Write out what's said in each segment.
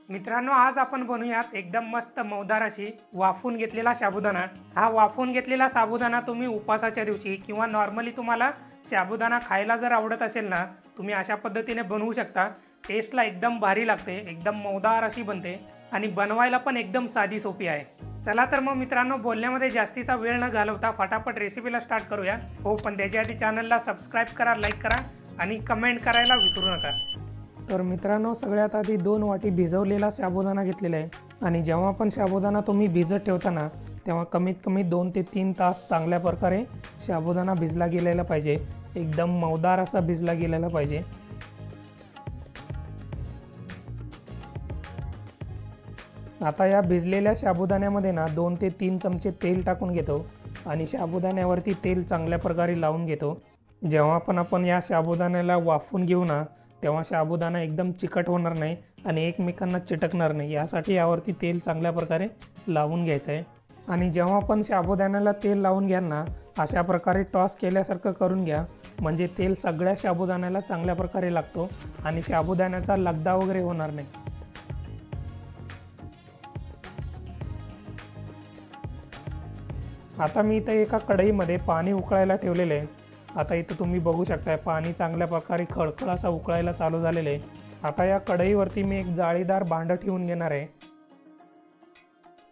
मित्रांनो, आज आपण बनवूयात एकदम मस्त मौदार अशी वाफवून घेतलेला साबुदाणा। हा वाफवून घेतलेला साबुदाणा तुम्ही उपवासाच्या दिवशी किंवा नॉर्मली तुम्हाला साबुदाणा खायला जर आवडत असेल ना, तुम्ही अशा पद्धतीने बनवू शकता। टेस्टला एकदम भारी लागते, एकदम मौदार अशी बनते आणि बनवायला पण एकदम साधी सोपी आहे। चला तर मग मित्रांनो, बोलण्यामध्ये जास्तीचा वेळ न घालवता फटाफट रेसिपीला स्टार्ट करूया। हो, पण त्याच्या आधी चॅनलला सबस्क्राइब करा, लाईक करा आणि कमेंट करायला विसरू नका। तर मित्रांनो, सगळ्यात आधी 2 वाटी भिजवलेला साबुदाणा घेतलेला आहे आणि जेव्हा पण साबुदाणा तुम्ही भिजत ठेवताना तेव्हा कमीत कमी 2 ते 3 तास चांगल्या प्रकारे साबुदाणा भिजला गेलेला पाहिजे, एकदम मौदार असा भिजला गेलेला पाहिजे। आता या भिजलेल्या साबुदाण्यामध्ये ना 2 ते 3 चमचे तेल टाकून घेतो आणि साबुदाण्यावरती तेल चांगल्या प्रकारे लावून घेतो। जेव्हा पण आपण या साबुदाण्याला वाफवून घेऊ ना, तेव्हा साबुदाणा एकदम चिकट होणार नाही आणि एकमेकांना चिटकणार नाही, यासाठी यावरती तेल चांगल्या प्रकारे लावून घ्यायचं आहे। आणि जेव्हा पण साबुदाण्याला तेल लावून घ्याल ना, अशा प्रकारे टॉस केल्यासारखं करून घ्या, म्हणजे तेल सगळ्या साबुदाण्याला चांगल्या प्रकारे लागतो आणि साबुदाण्याचा लगदा वगैरे होणार नाही। आता मी इथे एका कढईमध्ये पाणी उकळायला ठेवलेले आहे। आता इथं तुम्ही बघू शकता, पाणी चांगल्या प्रकारे खळखळ असा उकळायला चालू झालेले आहे। आता या कढईवरती मी एक जाळीदार भांडं ठेवून घेणार आहे।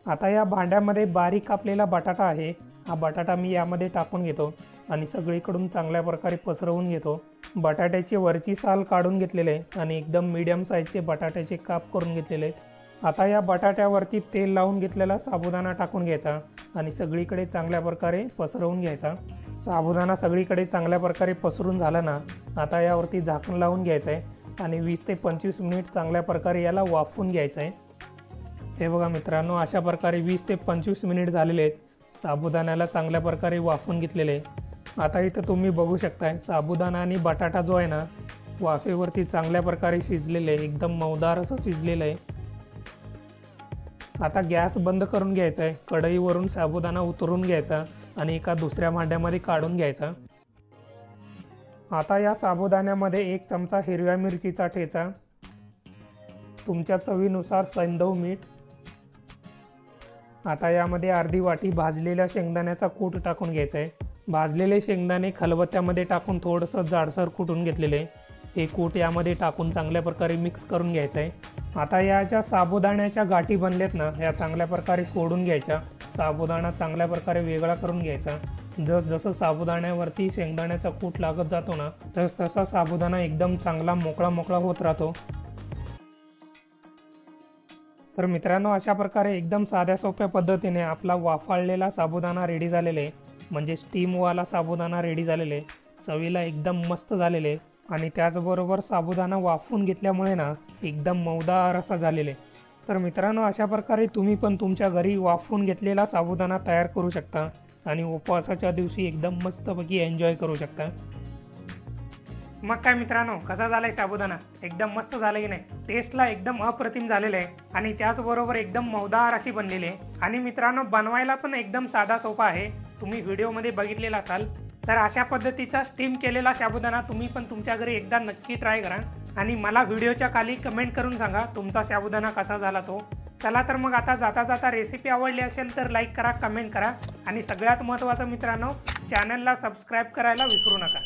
आता या भांड्यामध्ये बारीक कापलेला बटाटा आहे, हा बटाटा मी यामध्ये टाकून घेतो आणि सगळीकडून चांगल्या प्रकारे पसरवून घेतो। बटाट्याची वरची साल काढून घेतलेले आहे आणि एकदम मीडियम साईजचे बटाट्याचे काप करून घेतलेले आहेत। आता या बटाट्यावरती तेल लावून घेतलेला साबुदाणा टाकून घ्यायचा आणि सगळीकडे चांगल्या प्रकारे पसरवून घ्यायचा। साबुदाणा सगळीकडे चांगल्या प्रकारे पसरून झाला ना, आता यावरती झाकण लावून घ्यायचं आहे आणि 20 ते 25 मिनिट चांगल्या प्रकारे याला वाफवून घ्यायचं आहे। हे बघा मित्रांनो, अशा प्रकारे 20 ते 25 मिनिट झालेले आहेत। साबुदाण्याला चांगल्या प्रकारे वाफवून घेतलेले आहे। आता इथं तुम्ही बघू शकताय, साबुदाणा आणि बटाटा जो आहे ना, वाफेवरती चांगल्या प्रकारे शिजलेले आहे, एकदम मौदार असं शिजलेलं आहे। आता गॅस बंद करून घ्यायचा आहे, कढईवरून साबुदाणा उतरून घ्यायचा आणि एका दुसऱ्या भांड्यामध्ये काढून घ्यायचा। आता या साबुदाण्यामध्ये 1 चमचा हिरव्या मिरचीचा ठेचा, तुमच्या चवीनुसार सैंधव मीठ, आता यामध्ये अर्धी वाटी भाजलेल्या शेंगदाण्याचा कूट टाकून घ्यायचा आहे। भाजलेले शेंगदाणे खलबत्त्यामध्ये टाकून थोडंसं जाडसर कुटून घेतलेले हे कूट यामध्ये टाकून चांगल्या प्रकारे मिक्स करून घ्यायचं आहे। आता या ज्या साबुदाण्याच्या गाठी बनल्यात ना, ह्या चांगल्या प्रकारे फोडून घ्यायच्या। साबुदाणा चांगल्या प्रकारे वेगळा करून घ्यायचा। जसं साबुदाण्यावरती शेंगदाण्याचा कूट लागत जातो ना, तसा साबुदाणा एकदम चांगला मोकळा मोकळा होत राहतो। तर मित्रांनो, अशा प्रकारे एकदम साध्या सोप्या पद्धतीने आपला वाफाळलेला साबुदाणा रेडी झालेला आहे, म्हणजे स्टीमवाला साबुदाणा रेडी झालेला आहे। चवीला एकदम मस्त झालेले आहे आणि त्याचबरोबर साबुदाणा वाफवून घेतल्यामुळे ना एकदम मौदार असा झालेला आहे। तर मित्रांनो, अशा प्रकारे तुम्ही पण तुमच्या घरी वाफवून घेतलेला साबुदाणा तयार करू शकता आणि उपवासाच्या दिवशी एकदम मस्तपैकी एन्जॉय करू शकता। मग काय मित्रांनो, कसा झालाय साबुदाणा? एकदम मस्त झालं की नाही? टेस्टला एकदम अप्रतिम झालेलं आहे आणि त्याचबरोबर एकदम मौदार अशी बनलेली आहे। आणि मित्रांनो, बनवायला पण एकदम साधा सोपा आहे, तुम्ही व्हिडिओमध्ये बघितलेला असाल। तर अशा पद्धतीचा स्टीम केलेला साबुदाणा तुम्ही पण तुमच्या घरी एकदा नक्की ट्राय करा आणि मला व्हिडिओच्या खाली कमेंट करून सांगा तुमचा साबुदाणा कसा झाला तो। चला तर मग आता जाता जाता रेसिपी आवडली असेल तर लाईक करा, कमेंट करा आणि सगळ्यात महत्त्वाचं मित्रांनो, चॅनलला सबस्क्राईब करायला विसरू नका।